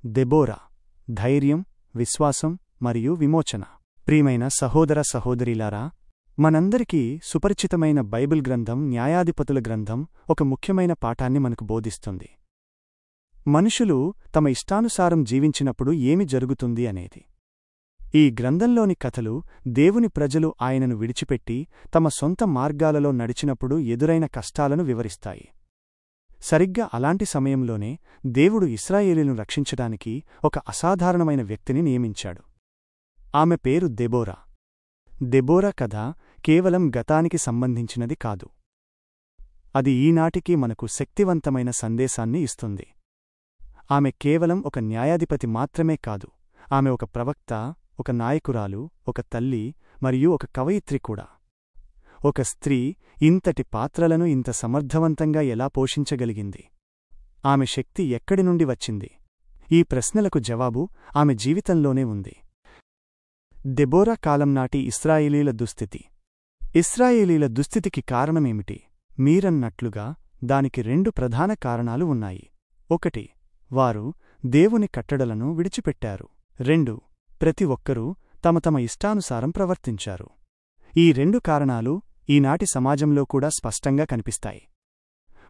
Deborah ధైర్యం, విశ్వాసం మరియు విమోచన. ప్రియమైన సహోదర సహోదరీలారా, మనందరికీ సుపరిచితమైన బైబిల్ గ్రంథం న్యాయాధిపతుల గ్రంథం ఒక ముఖ్యమైన పాఠాన్ని మనకు బోధిస్తుంది. మనుషులు తమ ఇష్టానుసారం జీవించినప్పుడు ఏమి జరుగుతుంది అనేది. ఈ గ్రంథంలోని కథలు దేవుని ప్రజలు ఆయనను విడిచిపెట్టి తమ సొంత మార్గాలలో నడిచినప్పుడు ఎదురైన కష్టాలను వివరిస్తాయి. సరిగ్గా అలాంటి సమయంలోనే దేవుడు ఇశ్రాయేలును రక్షించడానికి ఒక అసాధారణమైన వ్యక్తిని నియమించాడు. ఆమె పేరు దెబోరా. దెబోరా కథ కేవలం గతానికి సంబంధించినది కాదు. అది ఈనాటికి మనకు శక్తివంతమైన సందేశాన్ని ఇస్తుంది. ఆమె కేవలం ఒక న్యాయాధిపతి మాత్రమే కాదు, ఆమె ఒక ప్రవక్త, ఒక నాయకురాలు, ఒక తల్లి మరియు ఒక కవయిత్రి కూడా. ఒక స్త్రీ ఇంతటి పాత్రలను ఇంత సమర్థవంతంగా ఎలా పోషించగలిగింది? ఆమె శక్తి ఎక్కడి నుండి వచ్చింది? ఈ ప్రశ్నలకు జవాబు ఆమె జీవితంలోనే ఉంది. దెబోరా కాలం నాటి ఇశ్రాయేలీల దుస్థితి. ఇశ్రాయేలీల దుస్థితికి కారణమేమిటి? మీరన్నట్లుగా దానికి రెండు ప్రధాన కారణాలు ఉన్నాయి. 1. వారు దేవుని కట్టడలను విడిచిపెట్టారు. 2. ప్రతి ఒక్కరూ తమ తమ ఇష్టానుసారం ప్రవర్తించారు. ఈ రెండు కారణాలు ఈనాటి సమాజంలో కూడా స్పష్టంగా కనిపిస్తాయి.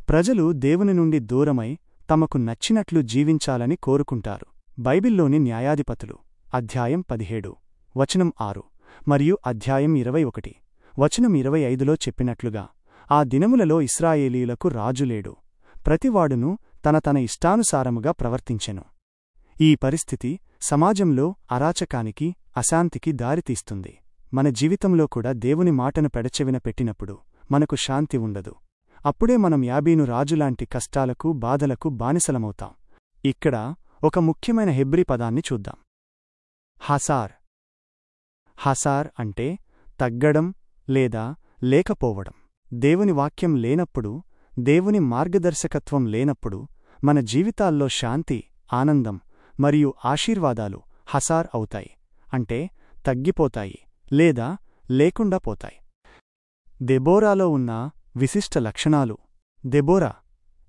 ప్రజలు దేవుని నుండి దూరమై తమకు నచ్చినట్లు జీవించాలని కోరుకుంటారు. బైబిల్లోని న్యాయాధిపతులు అధ్యాయం 17 వచనం 6 మరియు అధ్యాయం 21 వచనం 25లో చెప్పినట్లుగా, ఆ దినములలో ఇశ్రాయేలీయులకు రాజు లేడు, ప్రతివాడును తన ఇష్టానుసారముగా ప్రవర్తించెను. ఈ పరిస్థితి సమాజంలో అరాచకానికి, అశాంతికి దారితీస్తుంది. మన జీవితంలో కూడా దేవుని మాటను పెడచెవిన పెట్టినప్పుడు మనకు శాంతి ఉండదు. అప్పుడే మనం యాబీను రాజులాంటి కష్టాలకు, బాధలకు బానిసలమవుతాం. ఇక్కడ ఒక ముఖ్యమైన హెబ్రీ పదాన్ని చూద్దాం. హసార్. హసార్ అంటే తగ్గడం లేదా లేకపోవడం. దేవుని వాక్యం లేనప్పుడు, దేవుని మార్గదర్శకత్వం లేనప్పుడు మన జీవితాల్లో శాంతి, ఆనందం మరియు ఆశీర్వాదాలు హసార్ అవుతాయి, అంటే తగ్గిపోతాయి లేదా లేకుండా పోతాయి. దెబోరాలో ఉన్న విశిష్ట లక్షణాలు. దెబోరా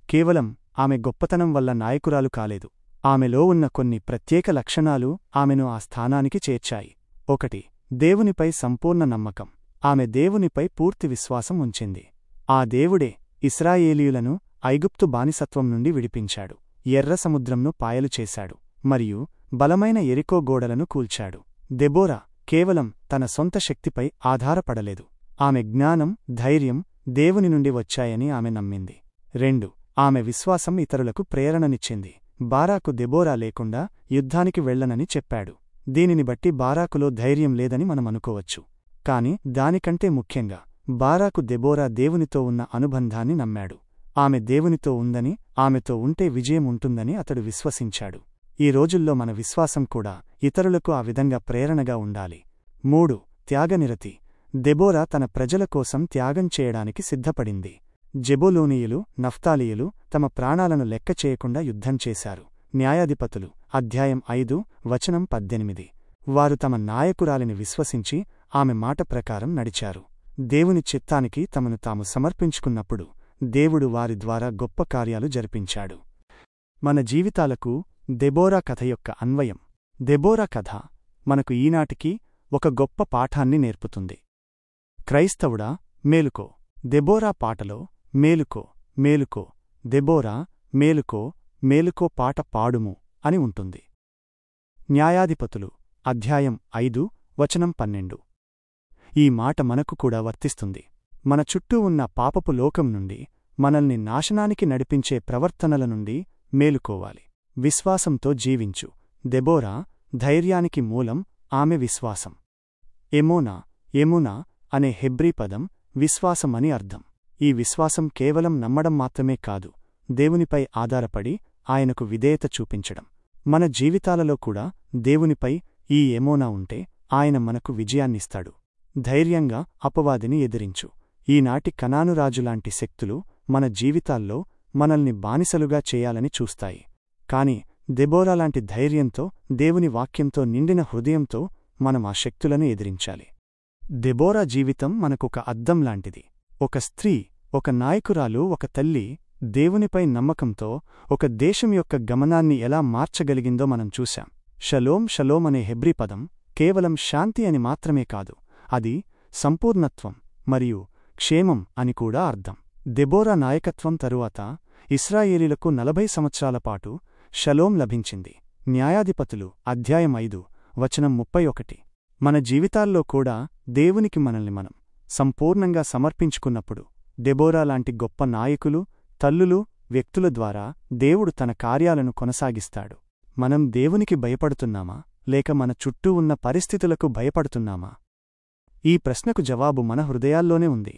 కేవలం ఆమె గొప్పతనం వల్ల నాయకురాలు కాలేదు. ఆమెలో ఉన్న కొన్ని ప్రత్యేక లక్షణాలు ఆమెను ఆ స్థానానికి చేర్చాయి. 1. దేవునిపై సంపూర్ణ నమ్మకం. ఆమె దేవునిపై పూర్తి విశ్వాసం ఉంచింది. ఆ దేవుడే ఇశ్రాయేలీయులను ఐగుప్తు బానిసత్వం నుండి విడిపించాడు, ఎర్ర సముద్రంను పాయలు చేశాడు మరియు బలమైన ఎరికో గోడలను కూల్చాడు. దెబోరా కేవలం తన సొంత శక్తిపై ఆధారపడలేదు. ఆమె జ్ఞానం, ధైర్యం దేవుని నుండి వచ్చాయని ఆమె నమ్మింది. 2. ఆమె విశ్వాసం ఇతరులకు ప్రేరణనిచ్చింది. బారాకు దెబోరా లేకుండా యుద్ధానికి వెళ్లనని చెప్పాడు. దీనిని బట్టి బారాకులో ధైర్యం లేదని మనమనుకోవచ్చు. కాని దానికంటే ముఖ్యంగా బారాకు దెబోరా దేవునితో ఉన్న అనుబంధాన్ని నమ్మాడు. ఆమె దేవునితో ఉందని, ఆమెతో ఉంటే విజయం ఉంటుందని అతడు విశ్వసించాడు. ఈ రోజుల్లో మన విశ్వాసం కూడా ఇతరులకు ఆ విధంగా ప్రేరణగా ఉండాలి. 3. త్యాగనిరతి. దెబోరా తన ప్రజల కోసం త్యాగం చేయడానికి సిద్ధపడింది. జెబూలూనీయులు, నఫ్తాలీయులు తమ ప్రాణాలను లెక్క చేయకుండా యుద్ధం చేశారు. న్యాయాధిపతులు అధ్యాయం 5 వచనం 18. వారు తమ నాయకురాలిని విశ్వసించి ఆమె మాట ప్రకారం నడిచారు. దేవుని చిత్తానికి తమను తాము సమర్పించుకున్నప్పుడు దేవుడు వారి ద్వారా గొప్ప కార్యాలు జరిపించాడు. మన జీవితాలకు దెబోరా కథ యొక్క అన్వయం. దెబోరా కథ మనకు ఈనాటికి ఒక గొప్ప పాఠాన్ని నేర్పుతుంది. క్రైస్తవుడా, మేలుకో. దెబోరా పాటలో మేలుకో, మేలుకో, దెబోరా మేలుకో, మేలుకో పాట పాడుము అని ఉంటుంది. న్యాయాధిపతులు అధ్యాయం 5 వచనం 12. ఈ మాట మనకు కూడా వర్తిస్తుంది. మన చుట్టూ ఉన్న పాపపు లోకం నుండి, మనల్ని నాశనానికి నడిపించే ప్రవర్తనల నుండి మేలుకోవాలి. విశ్వాసంతో జీవించు. దెబోరా ధైర్యానికి మూలం ఆమె విశ్వాసం. ఎమూనా అనే హెబ్రీ పదం విశ్వాసమని అర్థం. ఈ విశ్వాసం కేవలం నమ్మడం మాత్రమే కాదు, దేవునిపై ఆధారపడి ఆయనకు విధేయత చూపించడం. మన జీవితాలలో కూడా దేవునిపై ఈ ఎమోనా ఉంటే ఆయన మనకు విజయాన్నిస్తాడు. ధైర్యంగా అపవాదిని ఎదిరించు. ఈనాటి కనానురాజులాంటి శక్తులు మన జీవితాల్లో మనల్ని బానిసలుగా చేయాలని చూస్తాయి. కాని దెబోరాలాంటి ధైర్యంతో, దేవుని వాక్యంతో నిండిన హృదయంతో మనం ఆ శక్తులను ఎదిరించాలి. దెబోరా జీవితం మనకొక అద్దం లాంటిది. ఒక స్త్రీ, ఒక నాయకురాలు, ఒక తల్లి దేవునిపై నమ్మకంతో ఒక దేశం యొక్క గమనాన్ని ఎలా మార్చగలిగిందో మనం చూశాం. షలోం షలోం అనే హెబ్రీ పదం కేవలం శాంతి అని మాత్రమే కాదు, అది సంపూర్ణత్వం మరియు క్షేమం అని కూడా అర్థం. దెబోరా నాయకత్వం తరువాత ఇశ్రాయేలీలకు 40 సంవత్సరాల పాటు షలోం లభించింది. న్యాయాధిపతులు అధ్యాయం 5 వచనం 31. మన జీవితాల్లో కూడా దేవునికి మనల్ని మనం సంపూర్ణంగా సమర్పించుకున్నప్పుడు దెబోరా లాంటి గొప్ప నాయకులు, తల్లులు, వ్యక్తుల ద్వారా దేవుడు తన కార్యాలను కొనసాగిస్తాడు. మనం దేవునికి భయపడుతున్నామా లేక మన చుట్టూ ఉన్న పరిస్థితులకు భయపడుతున్నామా? ఈ ప్రశ్నకు జవాబు మన హృదయాల్లోనే ఉంది.